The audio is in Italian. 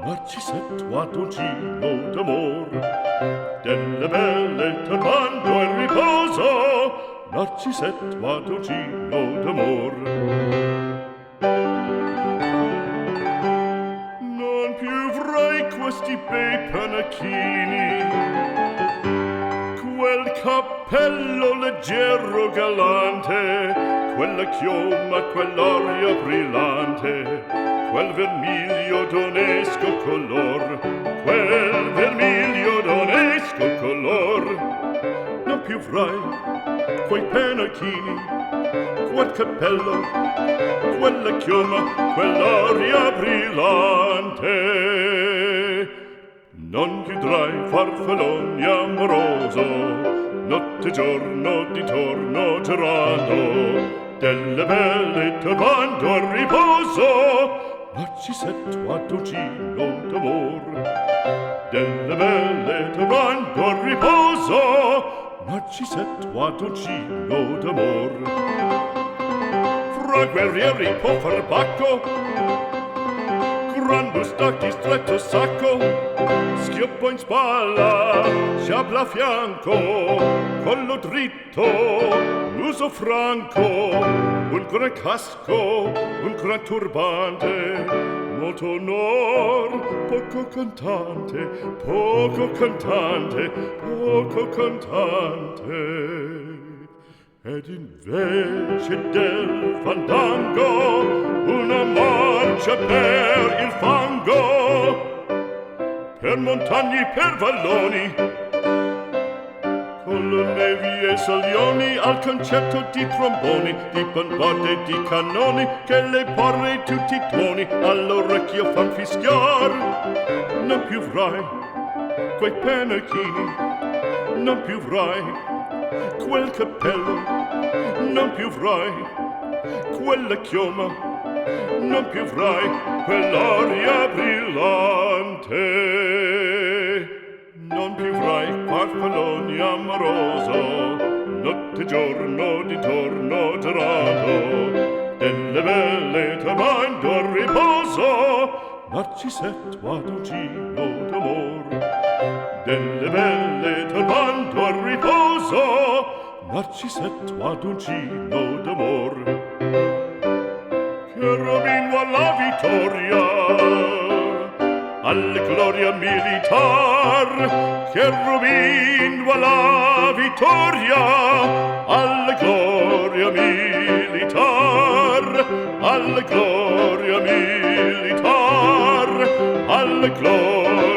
Narcisetto Adoncino d'amor, delle belle turbando il riposo, Narcisetto Adoncino d'amor. Non più avrai questi bei panacchini, quel cappello leggero galante, quella chioma, quell'aria brillante, quel vermiglio d'onesco color, quel vermiglio d'onesco color. Non più avrai quei pennacchini, quel cappello, quella chioma, quell'aria brillante. Non più udrai farfalloni amoroso, notte e giorno di torno girando, delle belle turbando al riposo, Narcisetto Adoncino d'amor. Delle belle turbando al riposo, Narcisetto Adoncino d'amor. Fra guerrieri può far bacco, gran bustacchi stretto sacco, schioppo in spalla, sciabla a fianco, collo dritto, muso franco, un gran casco, un gran turbante, molto onor, poco cantante, poco cantante, poco cantante. Ed invece del fandango una marcia per il fango, per montagne, per valloni, con le nevi e salioni, al concerto di tromboni, di bombarde e di cannoni, che le porre tutti i tuoni all'orecchio fan fischiar. Non più avrai quei pennacchini, non più avrai quel cappello, non più avrai quella chioma, non più avrai quell'aria brillante, non più avrai farfalloni amoroso, notte e giorno di torno girando, delle belle turbando al riposo, Narcisetto Adoncino d'amor. Delle belle turbando al riposo, Narcisetto Adoncino d'amor. Cherubino alla vittoria, alla gloria militar, cherubino alla vittoria, alla gloria militar, alla gloria militar, alla gloria